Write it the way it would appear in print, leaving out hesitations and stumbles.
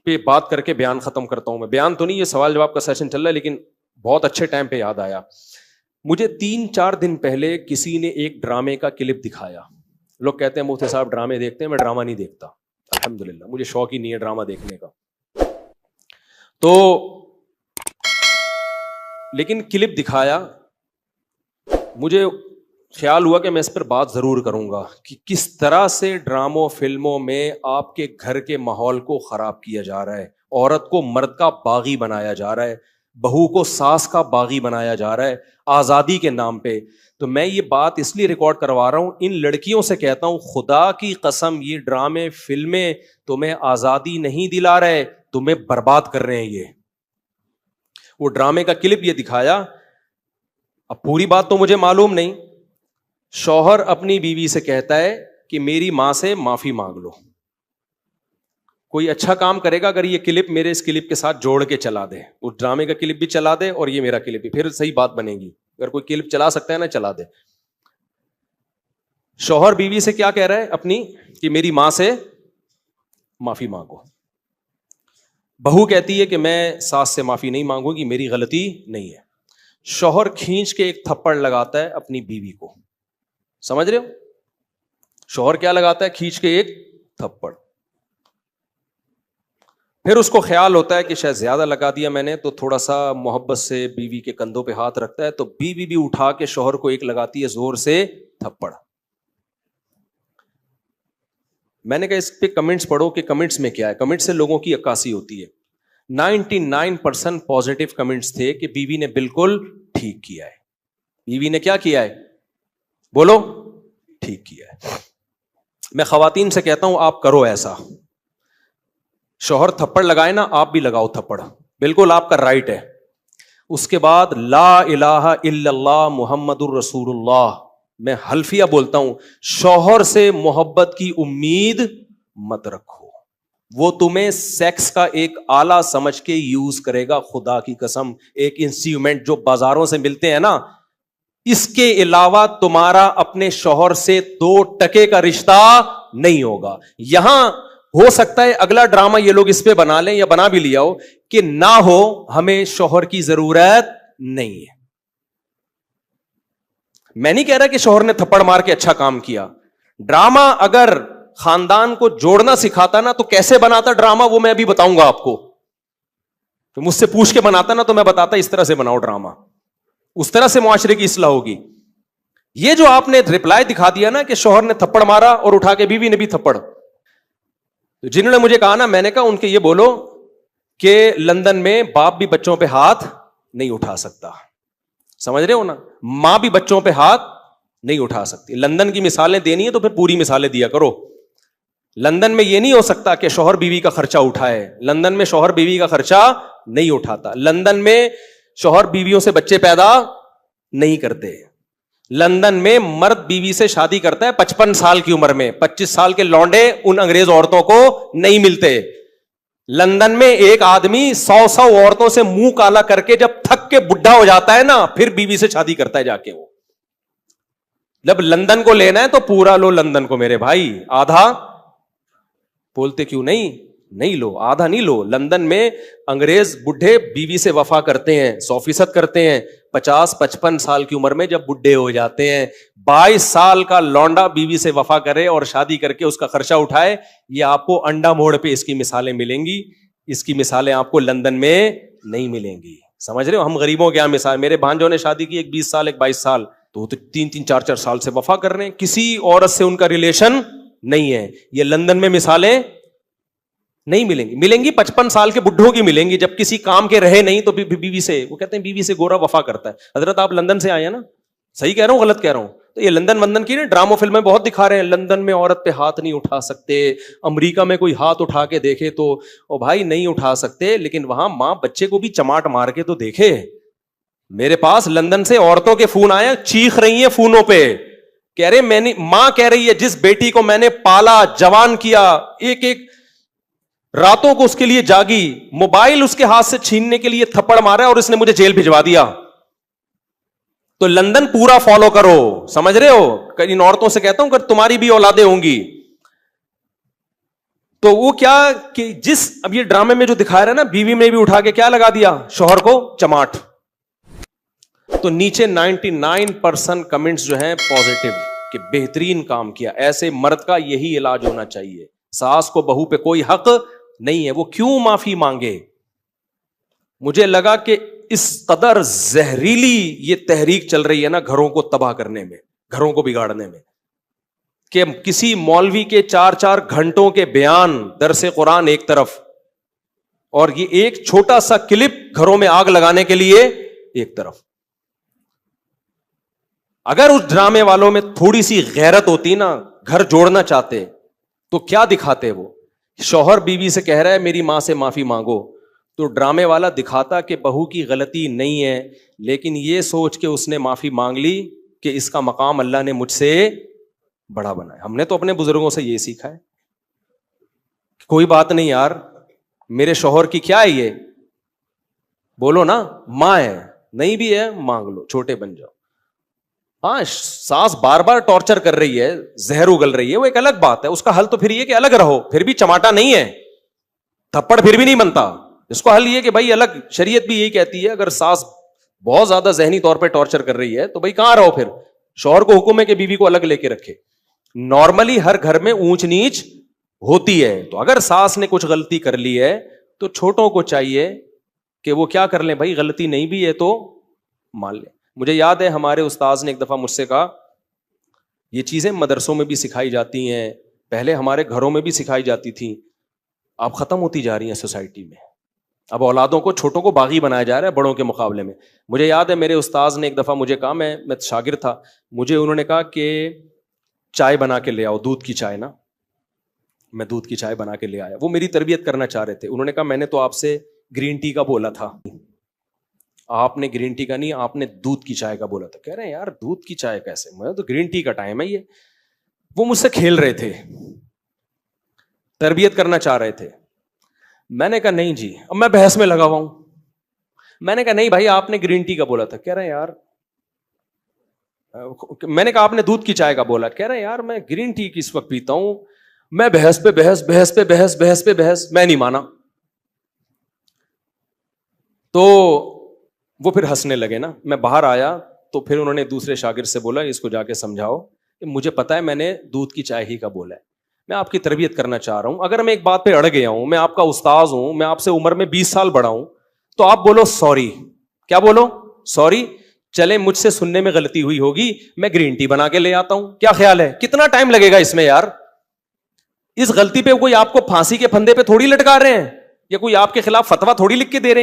پہ بات کر کے بیان ختم کرتا ہوں. میں بیان تو نہیں, یہ سوال جواب کا سیشن چل رہا ہے, لیکن بہت اچھے ٹائم پہ یاد آیا مجھے. 3-4 دن پہلے کسی نے ایک ڈرامے کا کلپ دکھایا. لوگ کہتے ہیں مفتی صاحب ڈرامے دیکھتے ہیں, میں ڈرامہ نہیں دیکھتا الحمدللہ, مجھے شوق ہی نہیں ہے ڈرامہ دیکھنے کا. تو لیکن کلپ دکھایا, مجھے خیال ہوا کہ میں اس پر بات ضرور کروں گا کہ کس طرح سے ڈراموں فلموں میں آپ کے گھر کے ماحول کو خراب کیا جا رہا ہے, عورت کو مرد کا باغی بنایا جا رہا ہے, بہو کو ساس کا باغی بنایا جا رہا ہے آزادی کے نام پہ. تو میں یہ بات اس لیے ریکارڈ کروا رہا ہوں, ان لڑکیوں سے کہتا ہوں خدا کی قسم یہ ڈرامے فلمیں تمہیں آزادی نہیں دلا رہے, تمہیں برباد کر رہے ہیں. یہ وہ ڈرامے کا کلپ یہ دکھایا, اب پوری بات تو مجھے معلوم نہیں. شوہر اپنی بیوی سے کہتا ہے کہ میری ماں سے معافی مانگ لو. کوئی اچھا کام کرے گا اگر یہ کلپ میرے اس کلپ کے ساتھ جوڑ کے چلا دے, اس ڈرامے کا کلپ بھی چلا دے اور یہ میرا کلپ بھی, پھر صحیح بات بنے گی. اگر کوئی کلپ چلا سکتا ہے نا چلا دے. شوہر بیوی سے کیا کہہ رہا ہے اپنی, کہ میری ماں سے معافی مانگو. بہو کہتی ہے کہ میں ساس سے معافی نہیں مانگوں گی, میری غلطی نہیں ہے. شوہر کھینچ کے ایک تھپڑ لگاتا ہے اپنی بیوی کو. سمجھ رہے ہو, شوہر کیا لگاتا ہے, کھینچ کے ایک تھپڑ. پھر اس کو خیال ہوتا ہے کہ شاید زیادہ لگا دیا میں نے, تو تھوڑا سا محبت سے بیوی کے کندھوں پہ ہاتھ رکھتا ہے, تو بیوی بھی اٹھا کے شوہر کو ایک لگاتی ہے زور سے تھپڑ. میں نے کہا اس پہ کمنٹس پڑھو کہ کمنٹس میں کیا ہے. کمنٹس سے لوگوں کی عکاسی ہوتی ہے. 99% پازیٹیو کمنٹس تھے کہ بیوی نے بالکل ٹھیک کیا ہے. بیوی نے کیا کیا ہے, بولو, ٹھیک کیا ہے. میں خواتین سے کہتا ہوں آپ کرو ایسا, شوہر تھپڑ لگائے نا آپ بھی لگاؤ تھپڑ, بالکل آپ کا رائٹ ہے. اس کے بعد لا الہ الا اللہ محمد الرسول اللہ, میں حلفیہ بولتا ہوں, شوہر سے محبت کی امید مت رکھو, وہ تمہیں سیکس کا ایک آلہ سمجھ کے یوز کرے گا. خدا کی قسم, ایک انسٹرومنٹ جو بازاروں سے ملتے ہیں نا, اس کے علاوہ تمہارا اپنے شوہر سے 2% کا رشتہ نہیں ہوگا. یہاں ہو سکتا ہے اگلا ڈرامہ یہ لوگ اس پہ بنا لیں یا بنا بھی لیا ہو کہ نہ ہو, ہمیں شوہر کی ضرورت نہیں ہے. میں نہیں کہہ رہا کہ شوہر نے تھپڑ مار کے اچھا کام کیا. ڈرامہ اگر خاندان کو جوڑنا سکھاتا نا تو کیسے بناتا ڈرامہ, وہ میں ابھی بتاؤں گا آپ کو. تو مجھ سے پوچھ کے بناتا نا تو میں بتاتا اس طرح سے بناؤ ڈرامہ, اس طرح سے معاشرے کی اصلاح ہوگی. یہ جو آپ نے رپلائی دکھا دیا نا کہ شوہر نے تھپڑ مارا اور اٹھا کے بیوی نے بھی تھپڑ, جنہوں نے مجھے کہا نا, میں نے کہا ان کے یہ بولو کہ لندن میں باپ بھی بچوں پہ ہاتھ نہیں اٹھا سکتا. سمجھ رہے ہو نا, ماں بھی بچوں پہ ہاتھ نہیں اٹھا سکتی. لندن کی مثالیں دینی ہے تو پھر پوری مثالیں دیا کرو. لندن میں یہ نہیں ہو سکتا کہ شوہر بیوی کا خرچہ اٹھائے. لندن میں شوہر بیوی کا خرچہ نہیں اٹھاتا. لندن میں شوہر بیویوں سے بچے پیدا نہیں کرتے. لندن میں مرد بیوی سے شادی کرتا ہے 55 سال کی عمر میں. 25 سال کے لونڈے ان انگریز عورتوں کو نہیں ملتے. لندن میں ایک آدمی 100 عورتوں سے منہ کالا کر کے جب تھک کے بڈھا ہو جاتا ہے نا, پھر بیوی سے شادی کرتا ہے جا کے. وہ جب لندن کو لینا ہے تو پورا لو لندن کو میرے بھائی, آدھا بولتے کیوں نہیں لو, آدھا نہیں لو. لندن میں انگریز بڈھے بیوی سے وفا کرتے ہیں, 100% کرتے ہیں. 50-55 سال کی عمر میں جب بڈھے ہو جاتے ہیں, 22 سال کا لونڈا بیوی سے وفا کرے اور شادی کر کے اس کا خرچہ اٹھائے. یہ آپ کو انڈا موڑ پہ اس کی مثالیں ملیں گی. اس کی مثالیں آپ کو لندن میں نہیں ملیں گی. سمجھ رہے ہو, ہم غریبوں کے یہاں مثال, میرے بھانجوں نے شادی کی, ایک 20 سال ایک 22 سال, تو 3-4 سال سے وفا کر رہے ہیں, کسی عورت سے ان کا ریلیشن نہیں ہے. یہ لندن میں مثالیں نہیں ملیں گی. ملیں گی 55 سال کے بڈھوں کی ملیں گی, جب کسی کام کے رہے نہیں تو بیوی سے, وہ کہتے ہیں بیوی سے گورا وفا کرتا ہے. حضرت آپ لندن سے آئے ہیں نا, صحیح کہہ رہا ہوں غلط کہہ رہا ہوں؟ تو یہ لندن کی نا ڈراموں فلمیں بہت دکھا رہے ہیں, لندن میں عورت پہ ہاتھ نہیں اٹھا سکتے. امریکہ میں کوئی ہاتھ اٹھا کے دیکھے تو او بھائی نہیں اٹھا سکتے, لیکن وہاں ماں بچے کو بھی چماٹ مار کے تو دیکھے. میرے پاس لندن سے عورتوں کے فون آئے, چیخ رہی ہیں فونوں پہ, کہہ رہے میں نے, ماں کہہ رہی ہے جس بیٹی کو میں نے پالا جوان کیا, ایک راتوں کو اس کے لیے جاگی, موبائل اس کے ہاتھ سے چھیننے کے لیے تھپڑ مارا اور اس نے مجھے جیل بھجوا دیا. تو لندن پورا فالو کرو. سمجھ رہے ہو, ان عورتوں سے کہتا ہوں کہ تمہاری بھی اولادیں ہوں گی تو وہ کیا کہ جس اب یہ ڈرامے میں جو دکھا رہا ہے نا, بیوی میں بھی اٹھا کے کیا لگا دیا, شوہر کو چماٹ. تو نیچے 99% کمنٹس جو ہیں پازیٹیو کہ بہترین کام کیا, ایسے مرد کا یہی علاج ہونا چاہیے. ساس کو بہو پہ کوئی حق نہیں ہے, وہ کیوں معافی مانگے. مجھے لگا کہ اس قدر زہریلی یہ تحریک چل رہی ہے نا گھروں کو تباہ کرنے میں, گھروں کو بگاڑنے میں, کہ کسی مولوی کے 4 گھنٹوں کے بیان, درس قرآن ایک طرف, اور یہ ایک چھوٹا سا کلپ گھروں میں آگ لگانے کے لیے ایک طرف. اگر اس ڈرامے والوں میں تھوڑی سی غیرت ہوتی نا, گھر جوڑنا چاہتے, تو کیا دکھاتے وہ؟ شوہر بیوی سے کہہ رہا ہے میری ماں سے معافی مانگو, تو ڈرامے والا دکھاتا کہ بہو کی غلطی نہیں ہے, لیکن یہ سوچ کے اس نے معافی مانگ لی کہ اس کا مقام اللہ نے مجھ سے بڑا بنایا. ہم نے تو اپنے بزرگوں سے یہ سیکھا ہے, کوئی بات نہیں یار, میرے شوہر کی کیا ہے, یہ بولو نا, ماں ہے, نہیں بھی ہے مانگ لو, چھوٹے بن جاؤ. ہاں, ساس بار بار ٹارچر کر رہی ہے, زہر اگل رہی ہے, وہ ایک الگ بات ہے, اس کا حل تو پھر یہ کہ الگ رہو, پھر بھی چماٹا نہیں ہے, تھپڑ پھر بھی نہیں بنتا. اس کو حل یہ کہ بھائی الگ, شریعت بھی یہی کہتی ہے اگر ساس بہت زیادہ ذہنی طور پہ ٹارچر کر رہی ہے تو بھائی کہاں رہو, پھر شوہر کو حکم ہے کہ بیوی کو الگ لے کے رکھے. نارملی ہر گھر میں اونچ نیچ ہوتی ہے, تو اگر ساس نے کچھ غلطی کر لی ہے تو چھوٹوں کو چاہیے کہ وہ کیا کر لیں, بھائی غلطی نہیں بھی ہے تو مان لیں. مجھے یاد ہے ہمارے استاذ نے ایک دفعہ مجھ سے کہا, یہ چیزیں مدرسوں میں بھی سکھائی جاتی ہیں, پہلے ہمارے گھروں میں بھی سکھائی جاتی تھیں, اب ختم ہوتی جا رہی ہیں سوسائٹی میں. اب اولادوں کو, چھوٹوں کو باغی بنایا جا رہا ہے بڑوں کے مقابلے میں. مجھے یاد ہے میرے استاذ نے ایک دفعہ مجھے کہا, میں شاگرد تھا, مجھے انہوں نے کہا کہ چائے بنا کے لے آؤ, دودھ کی چائے نا. میں دودھ کی چائے بنا کے لے آیا, وہ میری تربیت کرنا چاہ رہے تھے. انہوں نے کہا میں نے تو آپ سے گرین ٹی کا بولا تھا, آپ نے گرین ٹی کا نہیں, آپ نے دودھ کی چائے کا بولا تھا. کہہ رہے ہیں یار دودھ کی چائے کیسے, میں تو گرین ٹی کا ٹائم ہے یہ. وہ مجھ سے کھیل رہے تھے, تربیت کرنا چاہ رہے تھے. میں نے کہا نہیں جی, اب میں بحث میں لگا ہوا ہوں. میں نے کہا نہیں بھائی آپ نے گرین ٹی کا بولا تھا. کہہ رہے ہیں یار, میں نے کہا آپ نے دودھ کی چائے کا بولا. کہہ رہے ہیں یار میں گرین ٹی کس وقت پیتا ہوں, میں بحث پہ بحث, بحث پہ بحث, بحث پہ بحث, میں نہیں مانا. تو وہ پھر ہنسنے لگے نا. میں باہر آیا تو پھر انہوں نے دوسرے شاگرد سے بولا اس کو جا کے سمجھاؤ کہ مجھے پتا ہے میں نے دودھ کی چائے ہی کا بولا ہے, میں آپ کی تربیت کرنا چاہ رہا ہوں. اگر میں ایک بات پہ اڑ گیا ہوں, میں آپ کا استاذ ہوں, میں آپ سے عمر میں 20 سال بڑا ہوں, تو آپ بولو سوری. کیا بولو؟ سوری. چلے مجھ سے سننے میں غلطی ہوئی ہوگی, میں گرین ٹی بنا کے لے آتا ہوں. کیا خیال ہے, کتنا ٹائم لگے گا اس میں یار؟ اس غلطی پہ کوئی آپ کو پھانسی کے پھندے پہ تھوڑی لٹکا رہے ہیں, یا کوئی آپ کے خلاف فتویٰ تھوڑی لکھ کے دے رہے ہیں.